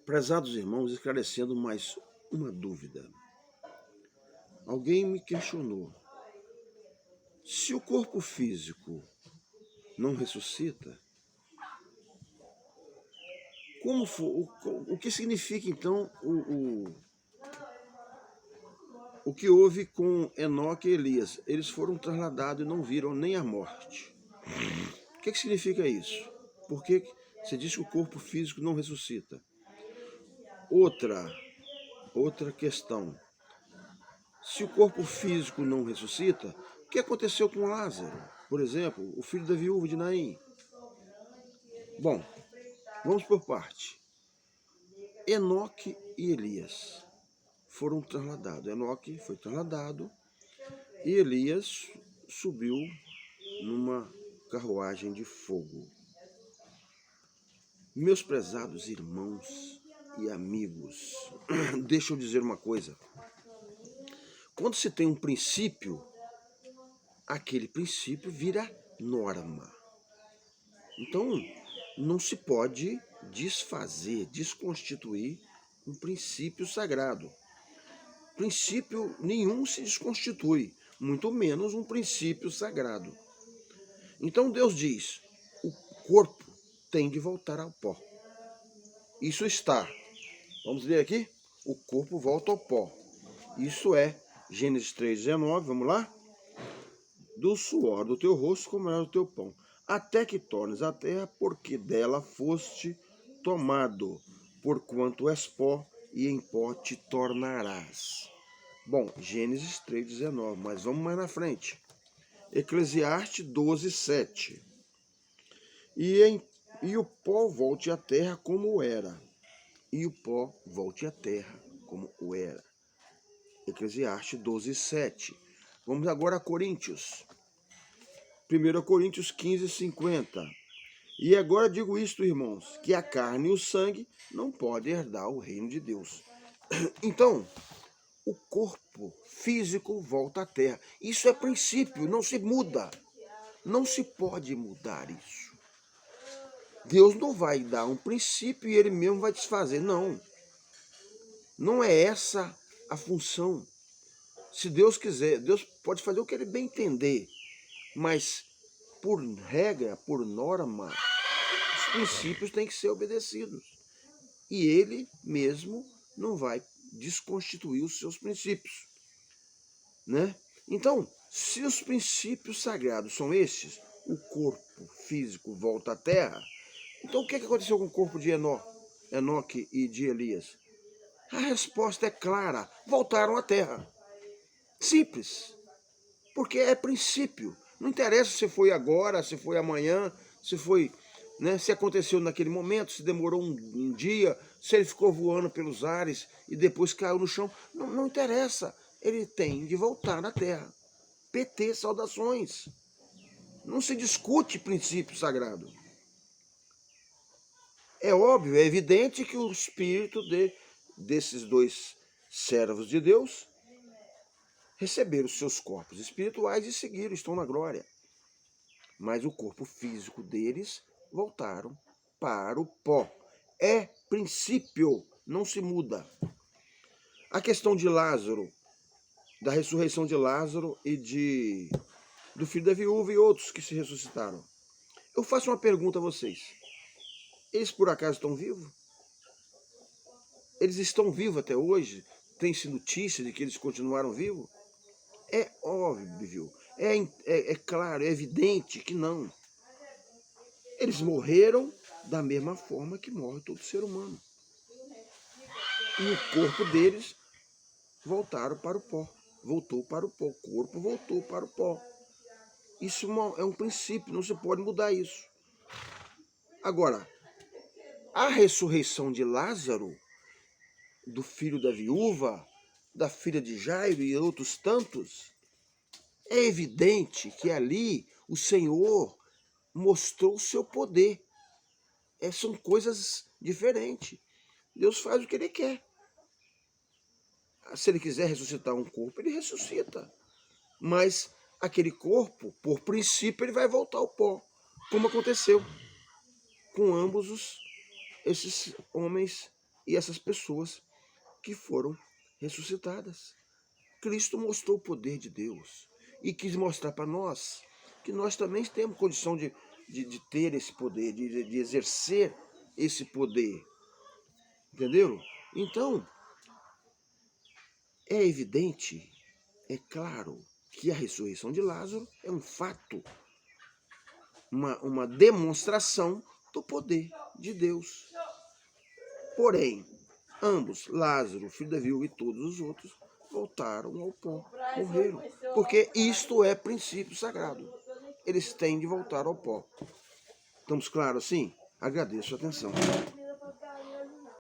Prezados irmãos, esclarecendo mais uma dúvida. Alguém me questionou: se o corpo físico não ressuscita, o que significa então o que houve com Enoque e Elias? Eles foram trasladados e não viram nem a morte. O que significa isso? Por que você diz que o corpo físico não ressuscita? Outra questão. Se o corpo físico não ressuscita, o que aconteceu com Lázaro, por exemplo, o filho da viúva de Naim? Bom, vamos por parte. Enoque e Elias foram trasladados. Enoque foi trasladado e Elias subiu numa carruagem de fogo. Meus prezados irmãos e amigos, deixa eu dizer uma coisa. Quando se tem um princípio, aquele princípio vira norma. Então, não se pode desfazer, desconstituir um princípio sagrado. Princípio nenhum se desconstitui, muito menos um princípio sagrado. Então Deus diz: o corpo tem de voltar ao pó. Isso está. Vamos ler aqui? O corpo volta ao pó. Isso é Gênesis 3,19, vamos lá? Do suor do teu rosto comerás o teu pão, até que tornes a terra, porque dela foste tomado, porquanto és pó, e em pó te tornarás. Bom, Gênesis 3,19, mas vamos mais na frente. Eclesiastes 12,7. E o pó volte à terra como era. E o pó volte à terra como o era. Eclesiastes 12,7. Vamos agora a Coríntios. 1 Coríntios 15:50. E agora digo isto, irmãos, que a carne e o sangue não podem herdar o reino de Deus. Então, o corpo físico volta à terra. Isso é princípio, não se muda. Não se pode mudar isso. Deus não vai dar um princípio e ele mesmo vai desfazer. Não. Não é essa a função. Se Deus quiser, Deus pode fazer o que ele bem entender. Mas, por regra, por norma, os princípios têm que ser obedecidos. E ele mesmo não vai desconstituir os seus princípios. Né? Então, se os princípios sagrados são estes, o corpo físico volta à terra, então o que aconteceu com o corpo de Enoque e de Elias? A resposta é clara: voltaram à terra. Simples. Porque é princípio. Não interessa se foi agora, se foi amanhã, se foi, né, se aconteceu naquele momento, se demorou um dia, se ele ficou voando pelos ares e depois caiu no chão. Não interessa. Ele tem de voltar na terra. PT, saudações. Não se discute princípio sagrado. É óbvio, é evidente que o espírito desses dois servos de Deus receberam seus corpos espirituais e seguiram, estão na glória. Mas o corpo físico deles voltaram para o pó. É princípio, não se muda. A questão de Lázaro, da ressurreição de Lázaro e do filho da viúva e outros que se ressuscitaram. Eu faço uma pergunta a vocês. Eles por acaso estão vivos? Eles estão vivos até hoje? Tem-se notícia de que eles continuaram vivos? É óbvio, é claro, é evidente que não. Eles morreram da mesma forma que morre todo ser humano. E o corpo deles voltaram para o pó. Voltou para o pó. O corpo voltou para o pó. Isso é um princípio, não se pode mudar isso. Agora, a ressurreição de Lázaro, do filho da viúva, da filha de Jairo e outros tantos, é evidente que ali o Senhor mostrou o seu poder. São coisas diferentes. Deus faz o que ele quer. Se ele quiser ressuscitar um corpo, ele ressuscita. Mas aquele corpo, por princípio, ele vai voltar ao pó, como aconteceu. com esses homens e essas pessoas que foram ressuscitadas. Cristo mostrou o poder de Deus e quis mostrar para nós que nós também temos condição de ter esse poder, de exercer esse poder. Entenderam? Então, é evidente, é claro, que a ressurreição de Lázaro é um fato, uma demonstração do poder de Deus. Porém, ambos, Lázaro, filho da viúva, e todos os outros, voltaram ao pó, morreram. Porque isto é princípio sagrado. Eles têm de voltar ao pó. Estamos claros assim? Agradeço a atenção.